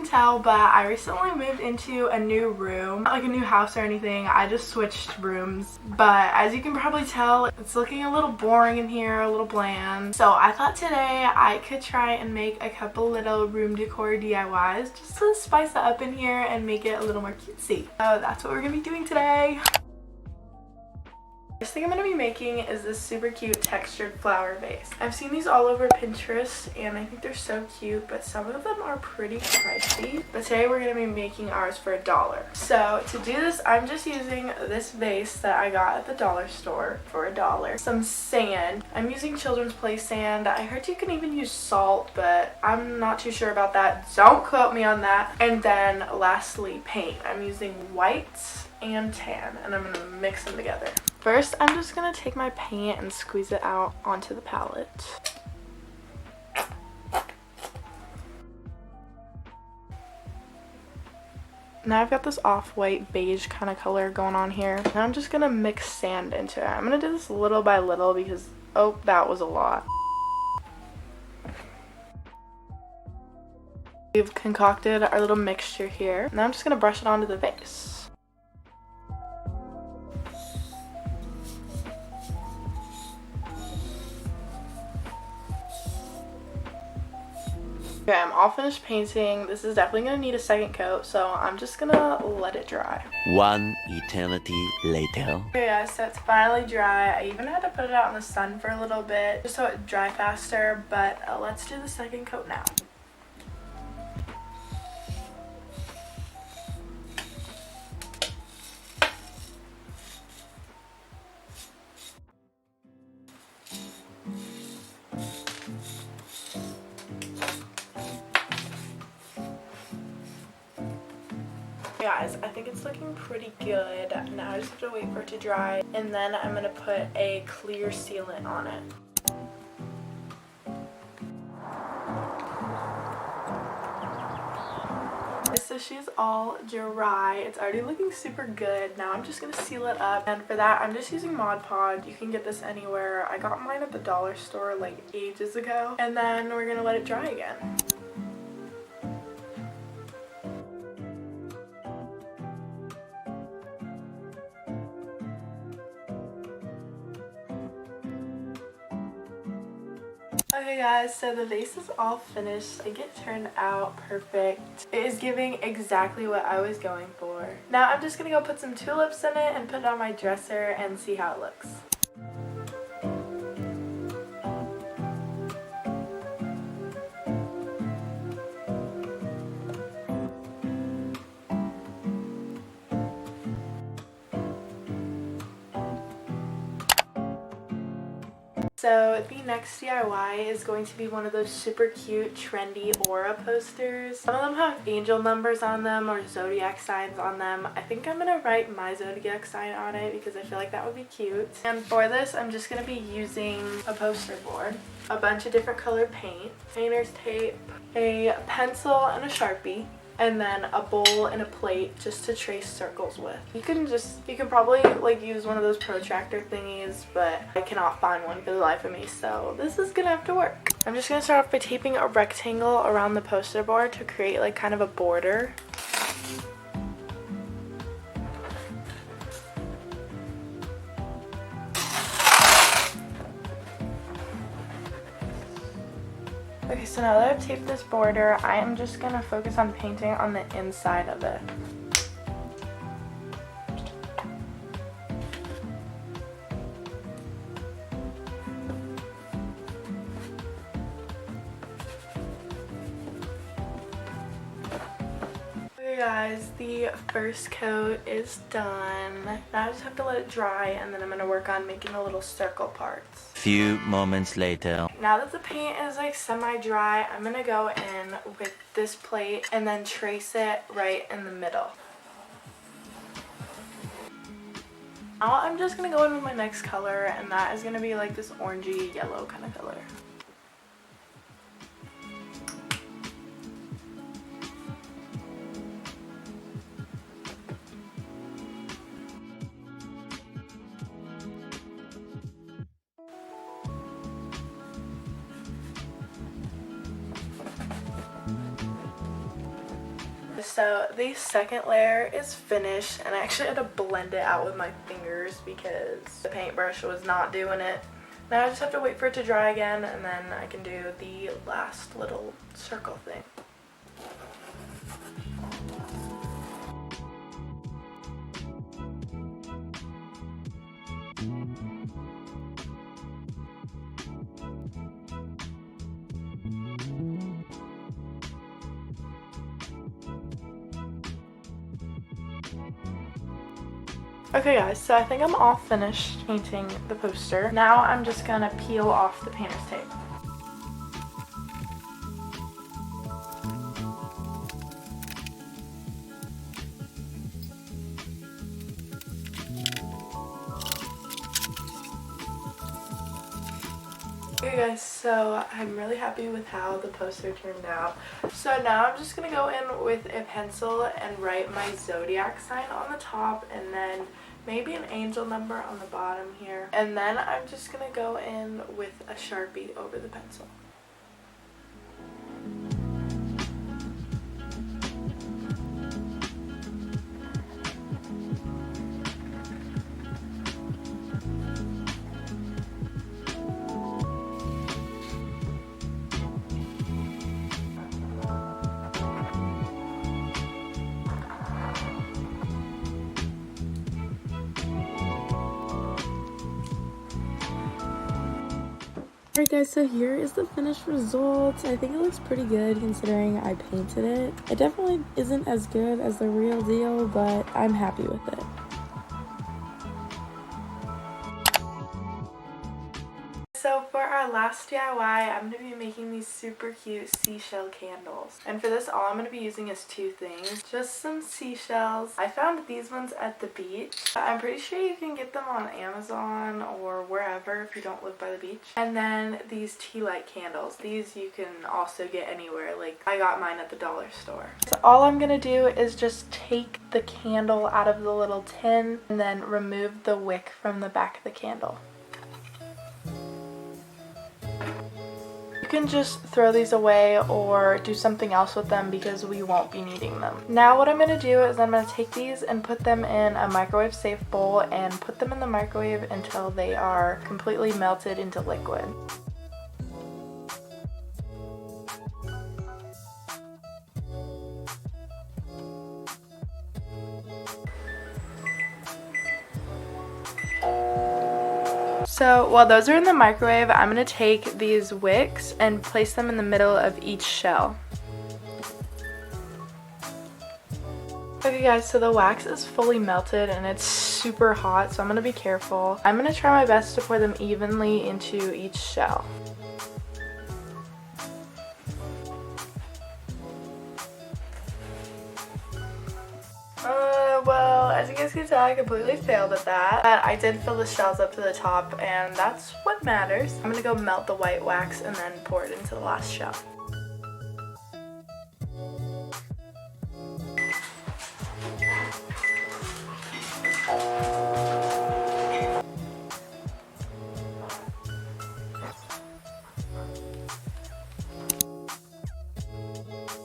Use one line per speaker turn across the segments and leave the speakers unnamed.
tell, but I recently moved into a new room. Not like a new house or anything, I just switched rooms. But as you can probably tell, it's looking a little boring in here, a little bland. So I thought today I could try and make a couple little room decor DIYs just to spice it up in here and make it a little more cutesy. So that's what we're gonna be doing today. First thing I'm going to be making is this super cute textured flower vase. I've seen these all over Pinterest and I think they're so cute, but some of them are pretty pricey. But today we're going to be making ours for $1. So to do this, I'm just using this vase that I got at the dollar store for $1. Some sand. I'm using Children's Play sand. I heard you can even use salt, but I'm not too sure about that. Don't quote me on that. And then lastly, paint. I'm using white and tan, and I'm gonna mix them together. First, I'm just gonna take my paint and squeeze it out onto the palette. Now I've got this off-white beige kind of color going on here. Now I'm just gonna mix sand into it. I'm gonna do this little by little because, oh, that was a lot. We've concocted our little mixture here. Now I'm just gonna brush it onto the vase. Okay, I'm all finished painting. This is definitely going to need a second coat, so I'm just going to let it dry.
One eternity later.
Okay guys, so it's finally dry. I even had to put it out in the sun for a little bit just so it dry faster, but let's do the second coat now. Guys, I think it's looking pretty good. Now I just have to wait for it to dry, and then I'm going to put a clear sealant on it. So she's all dry. It's already looking super good. Now I'm just going to seal it up, and for that I'm just using Mod Podge. You can get this anywhere. I got mine at the dollar store like ages ago, and then we're going to let it dry again. Okay guys, so the vase is all finished. I think it turned out perfect. It is giving exactly what I was going for. Now I'm just gonna go put some tulips in it and put it on my dresser and see how it looks. So the next DIY is going to be one of those super cute trendy aura posters. Some of them have angel numbers on them or zodiac signs on them. I think I'm going to write my zodiac sign on it because I feel like that would be cute. And for this I'm just going to be using a poster board, a bunch of different colored paint, painter's tape, a pencil and a Sharpie, and then a bowl and a plate just to trace circles with. You can probably like use one of those protractor thingies, but I cannot find one for the life of me, so this is gonna have to work. I'm just gonna start off by taping a rectangle around the poster board to create like kind of a border. Okay, so now that I've taped this border, I am just going to focus on painting on the inside of it. Okay guys, the first coat is done. Now I just have to let it dry, and then I'm going to work on making the little circle parts.
Few moments later.
Now that the paint is like semi-dry, I'm going to go in with this plate and then trace it right in the middle. Now I'm just going to go in with my next color, and that is going to be like this orangey yellow kind of color. So the second layer is finished, and I actually had to blend it out with my fingers because the paintbrush was not doing it. Now I just have to wait for it to dry again, and then I can do the last little circle thing. Okay guys, so I think I'm all finished painting the poster. Now I'm just gonna peel off the painter's tape. Okay guys, so I'm really happy with how the poster turned out. So now I'm just gonna go in with a pencil and write my zodiac sign on the top, and then maybe an angel number on the bottom here. And then I'm just gonna go in with a Sharpie over the pencil. Alright guys, so here is the finished result. I think it looks pretty good considering I painted it. It definitely isn't as good as the real deal, but I'm happy with it. So for our last DIY, I'm going to be making these super cute seashell candles. And for this, all I'm going to be using is two things. Just some seashells. I found these ones at the beach. I'm pretty sure you can get them on Amazon or wherever if you don't live by the beach. And then these tea light candles. These you can also get anywhere. Like, I got mine at the dollar store. So all I'm going to do is just take the candle out of the little tin and then remove the wick from the back of the candle. You can just throw these away or do something else with them because we won't be needing them. Now what I'm going to do is I'm going to take these and put them in a microwave safe bowl and put them in the microwave until they are completely melted into liquid. So while those are in the microwave, I'm going to take these wicks and place them in the middle of each shell. Okay guys, so the wax is fully melted and it's super hot, so I'm going to be careful. I'm going to try my best to pour them evenly into each shell. Well, as you guys can tell, I completely failed at that. But I did fill the shells up to the top, and that's what matters. I'm gonna go melt the white wax and then pour it into the last shell.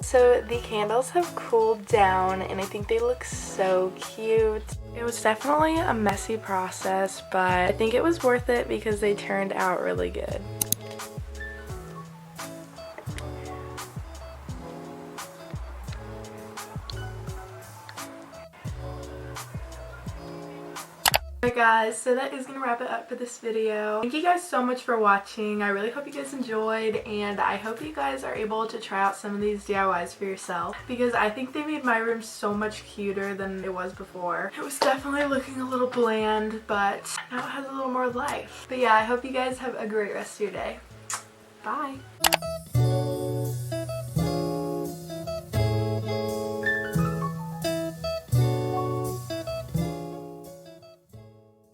So the candles have cooled down and I think they look so cute. It was definitely a messy process, but I think it was worth it because they turned out really good. Alright guys, so that is going to wrap it up for this video. Thank you guys so much for watching. I really hope you guys enjoyed, and I hope you guys are able to try out some of these DIYs for yourself because I think they made my room so much cuter than it was before. It was definitely looking a little bland, but now it has a little more life. But yeah, I hope you guys have a great rest of your day. Bye!